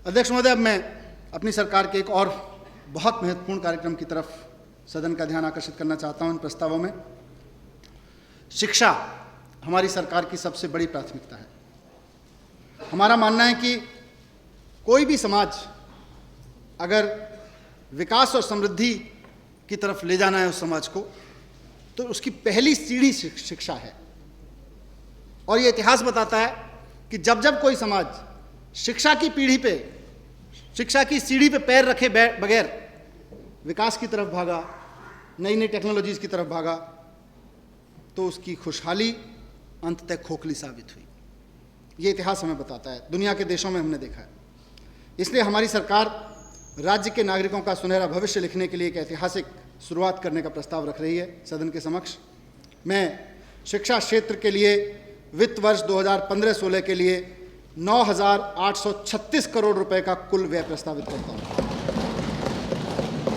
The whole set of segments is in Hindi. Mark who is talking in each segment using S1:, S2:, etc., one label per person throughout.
S1: अध्यक्ष महोदय, अब मैं अपनी सरकार के एक और बहुत महत्वपूर्ण कार्यक्रम की तरफ सदन का ध्यान आकर्षित करना चाहता हूं इन प्रस्तावों में। शिक्षा हमारी सरकार की सबसे बड़ी प्राथमिकता है। हमारा मानना है कि कोई भी समाज अगर विकास और समृद्धि की तरफ ले जाना है उस समाज को, तो उसकी पहली सीढ़ी शिक्षा है। और ये इतिहास बताता है कि जब जब कोई समाज शिक्षा की सीढ़ी पे पैर रखे बगैर विकास की तरफ भागा, नई नई टेक्नोलॉजीज की तरफ भागा, तो उसकी खुशहाली अंततः खोखली साबित हुई। ये इतिहास हमें बताता है, दुनिया के देशों में हमने देखा है। इसलिए हमारी सरकार राज्य के नागरिकों का सुनहरा भविष्य लिखने के लिए एक ऐतिहासिक शुरुआत करने का प्रस्ताव रख रही है सदन के समक्ष। मैं शिक्षा क्षेत्र के लिए वित्त वर्ष 2015-16 के लिए 9,836 करोड़ रुपए का कुल व्यय प्रस्तावित करता हूं।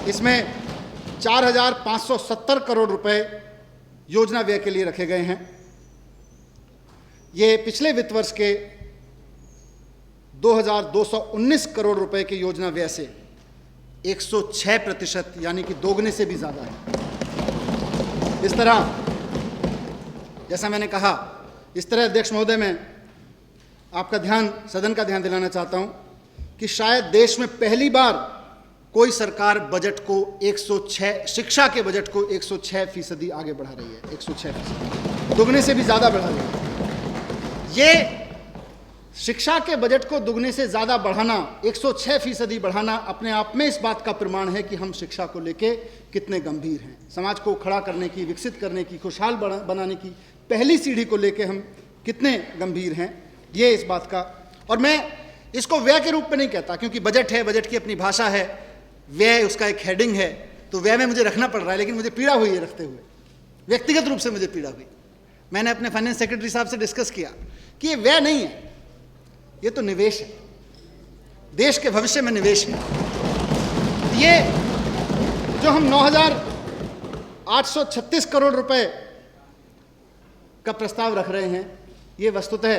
S1: इसमें 4,570 करोड़ रुपए योजना व्यय के लिए रखे गए हैं। ये पिछले वित्त वर्ष के 2,219 करोड़ रुपए के योजना व्यय से 106% यानी कि दोगुने से भी ज़्यादा है। इस तरह, जैसा मैंने कहा, इस तरह अध्यक्ष महोदय, मैं आपका ध्यान, सदन का ध्यान दिलाना चाहता हूं कि शायद देश में पहली बार कोई सरकार बजट को 106, शिक्षा के बजट को 106% आगे बढ़ा रही है। 106%, दुगने से भी ज़्यादा बढ़ा रही है। ये शिक्षा के बजट को दुगने से ज़्यादा बढ़ाना, 106% बढ़ाना अपने आप में इस बात का प्रमाण है कि हम शिक्षा को लेके कितने गंभीर हैं। समाज को खड़ा करने की, विकसित करने की, खुशहाल बनाने की पहली सीढ़ी को लेके हम कितने गंभीर हैं, ये इस बात का। और मैं इसको व्यय के रूप में नहीं कहता, क्योंकि बजट है, बजट की अपनी भाषा है, व्यय उसका एक हेडिंग है, तो व्यय में मुझे रखना पड़ रहा है। लेकिन मुझे पीड़ा हुई है रखते हुए, व्यक्तिगत रूप से मुझे पीड़ा हुई। मैंने अपने फाइनेंस सेक्रेटरी साहब से डिस्कस किया कि ये व्यय नहीं है, ये तो निवेश है, देश के भविष्य में निवेश है। ये जो हम 9,836 करोड़ रुपए का प्रस्ताव रख रहे हैं, ये वस्तुतः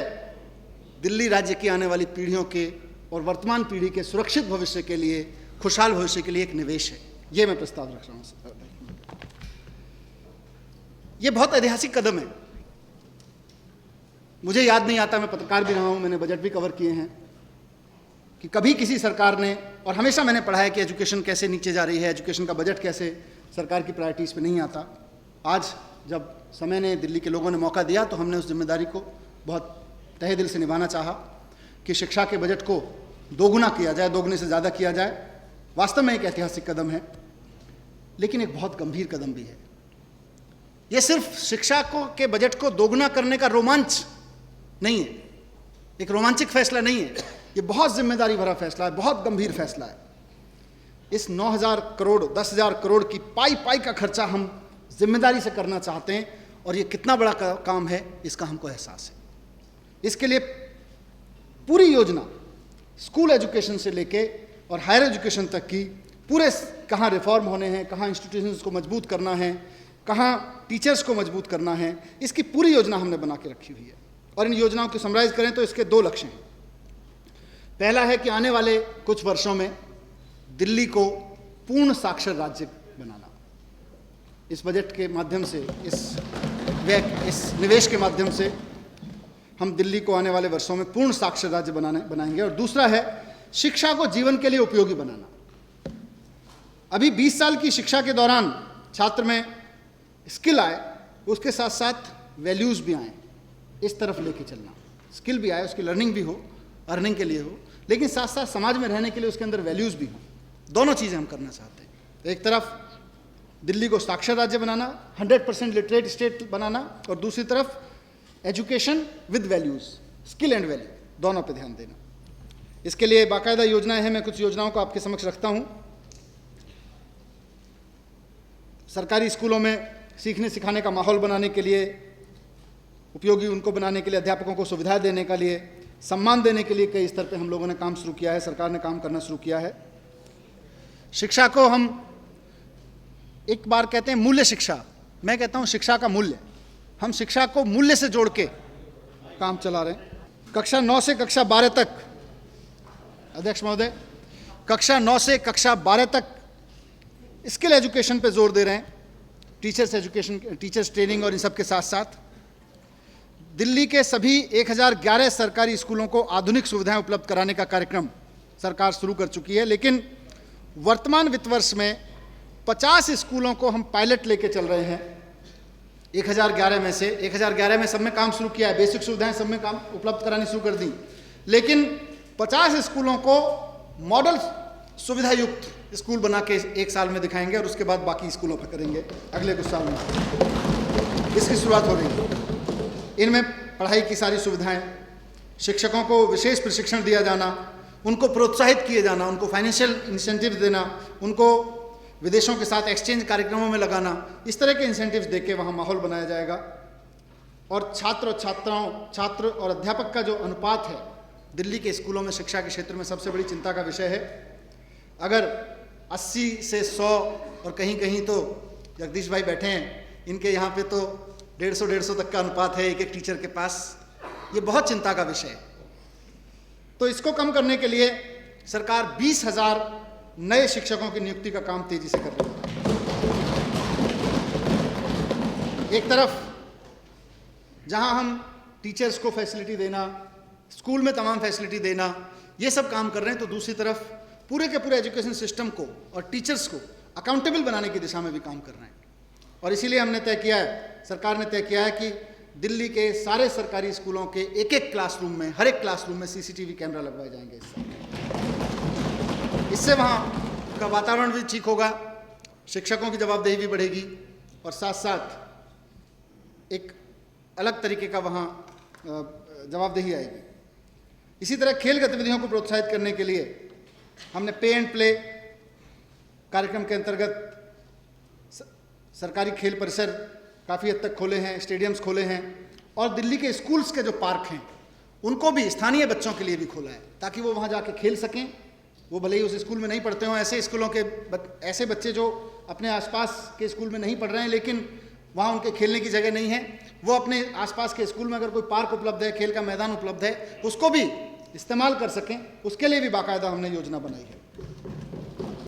S1: दिल्ली राज्य की आने वाली पीढ़ियों के और वर्तमान पीढ़ी के सुरक्षित भविष्य के लिए, खुशहाल भविष्य के लिए एक निवेश है। ये मैं प्रस्ताव रख रहा हूं। ये बहुत ऐतिहासिक कदम है। मुझे याद नहीं आता, मैं पत्रकार भी रहा हूं, मैंने बजट भी कवर किए हैं, कि कभी किसी सरकार ने, और हमेशा मैंने पढ़ा है कि एजुकेशन कैसे नीचे जा रही है, एजुकेशन का बजट कैसे सरकार की प्रायोरिटीज़ पे नहीं आता। आज जब समय ने, दिल्ली के लोगों ने मौका दिया, तो हमने उस जिम्मेदारी को बहुत तहे दिल से निभाना चाहा कि शिक्षा के बजट को दोगुना किया जाए, दोगुने से ज़्यादा किया जाए। वास्तव में एक ऐतिहासिक कदम है, लेकिन एक बहुत गंभीर कदम भी है। ये सिर्फ शिक्षा के बजट को दोगुना करने का रोमांच नहीं है, एक रोमांचिक फैसला नहीं है। ये बहुत जिम्मेदारी भरा फैसला है, बहुत गंभीर फैसला है। इस 9,000 करोड़, 10,000 करोड़ की पाई का खर्चा हम जिम्मेदारी से करना चाहते हैं, और ये कितना बड़ा काम है इसका हमको एहसास है। इसके लिए पूरी योजना, स्कूल एजुकेशन से लेके और हायर एजुकेशन तक की, पूरे कहाँ रिफॉर्म होने हैं, कहाँ इंस्टीट्यूशंस को मजबूत करना है, कहाँ टीचर्स को मजबूत करना है, इसकी पूरी योजना हमने बना के रखी हुई है। और इन योजनाओं को समराइज करें तो इसके 2 लक्ष्य हैं। पहला है कि आने वाले कुछ वर्षों में दिल्ली को पूर्ण साक्षर राज्य बनाना। इस बजट के माध्यम से, इस निवेश के माध्यम से हम दिल्ली को आने वाले वर्षों में पूर्ण साक्षर राज्य बनाएंगे। और दूसरा है शिक्षा को जीवन के लिए उपयोगी बनाना। अभी 20 साल की शिक्षा के दौरान छात्र में स्किल आए, उसके साथ साथ वैल्यूज़ भी आए, इस तरफ लेके चलना। स्किल भी आए, उसकी लर्निंग भी हो, अर्निंग के लिए हो, लेकिन साथ साथ समाज में रहने के लिए उसके अंदर वैल्यूज़ भी हों। दोनों चीज़ें हम करना चाहते हैं। तो एक तरफ दिल्ली को साक्षर राज्य बनाना, 100% लिटरेट स्टेट बनाना, और दूसरी तरफ education with values, skill and value, दोनों पे ध्यान देना। इसके लिए बाकायदा योजनाएं हैं। मैं कुछ योजनाओं को आपके समक्ष रखता हूं। सरकारी स्कूलों में सीखने सिखाने का माहौल बनाने के लिए, उपयोगी उनको बनाने के लिए, अध्यापकों को सुविधाएं देने के लिए, सम्मान देने के लिए कई स्तर पे हम लोगों ने काम शुरू किया है, सरकार ने काम करना शुरू किया है। शिक्षा को हम एक बार कहते हैं मूल्य शिक्षा, मैं कहता हूं शिक्षा का मूल्य। हम शिक्षा को मूल्य से जोड़ के काम चला रहे हैं। कक्षा 9 से कक्षा 12 तक अध्यक्ष महोदय, कक्षा 9 से कक्षा 12 तक स्किल एजुकेशन पे जोर दे रहे हैं, टीचर्स एजुकेशन, टीचर्स ट्रेनिंग और इन सब के साथ साथ दिल्ली के सभी 1011 सरकारी स्कूलों को आधुनिक सुविधाएं उपलब्ध कराने का कार्यक्रम सरकार शुरू कर चुकी है। लेकिन वर्तमान वित्त वर्ष में 50 स्कूलों को हम पायलट लेके चल रहे हैं। 1011 में से 1011 में सब में काम शुरू किया है, बेसिक सुविधाएं सब में काम उपलब्ध करानी शुरू कर दी, लेकिन 50 स्कूलों को मॉडल सुविधा युक्त स्कूल बना के 1 साल में दिखाएंगे और उसके बाद बाकी स्कूलों पर करेंगे अगले कुछ साल में। इसकी शुरुआत हो रही है। इनमें पढ़ाई की सारी सुविधाएं, शिक्षकों को विशेष प्रशिक्षण दिया जाना, उनको प्रोत्साहित किए जाना, उनको फाइनेंशियल इंसेंटिव देना, उनको विदेशों के साथ एक्सचेंज कार्यक्रमों में लगाना, इस तरह के इंसेंटिव्स देके वहाँ माहौल बनाया जाएगा। और छात्र और अध्यापक का जो अनुपात है दिल्ली के स्कूलों में शिक्षा के क्षेत्र में सबसे बड़ी चिंता का विषय है। अगर 80 से 100 और कहीं कहीं तो जगदीश भाई बैठे हैं, इनके यहाँ पे तो 150 तक का अनुपात है एक टीचर के पास। ये बहुत चिंता का विषय है। तो इसको कम करने के लिए सरकार 20,000 नए शिक्षकों की नियुक्ति का काम तेजी से कर रही है। एक तरफ जहां हम टीचर्स को फैसिलिटी देना, स्कूल में तमाम फैसिलिटी देना, ये सब काम कर रहे हैं, तो दूसरी तरफ पूरे के पूरे एजुकेशन सिस्टम को और टीचर्स को अकाउंटेबल बनाने की दिशा में भी काम कर रहे हैं। और इसीलिए हमने तय किया है, सरकार ने तय किया है कि दिल्ली के सारे सरकारी स्कूलों के एक क्लासरूम में, हर एक क्लासरूम में सीसीटीवी कैमरा लगवाए जाएंगे। इससे वहाँ का वातावरण भी ठीक होगा, शिक्षकों की जवाबदेही भी बढ़ेगी और साथ साथ एक अलग तरीके का वहाँ जवाबदेही आएगी। इसी तरह खेल गतिविधियों को प्रोत्साहित करने के लिए हमने पे एंड प्ले कार्यक्रम के अंतर्गत सरकारी खेल परिसर काफ़ी हद तक खोले हैं, स्टेडियम्स खोले हैं, और दिल्ली के स्कूल्स के जो पार्क हैं उनको भी स्थानीय बच्चों के लिए भी खोला है, ताकि वो वहाँ जाके खेल सकें। वो भले ही उस स्कूल में नहीं पढ़ते हों, ऐसे स्कूलों के ऐसे बच्चे जो अपने आसपास के स्कूल में नहीं पढ़ रहे हैं लेकिन वहाँ उनके खेलने की जगह नहीं है, वो अपने आसपास के स्कूल में अगर कोई पार्क उपलब्ध है, खेल का मैदान उपलब्ध है, उसको भी इस्तेमाल कर सकें। उसके लिए भी बाकायदा हमने योजना बनाई है।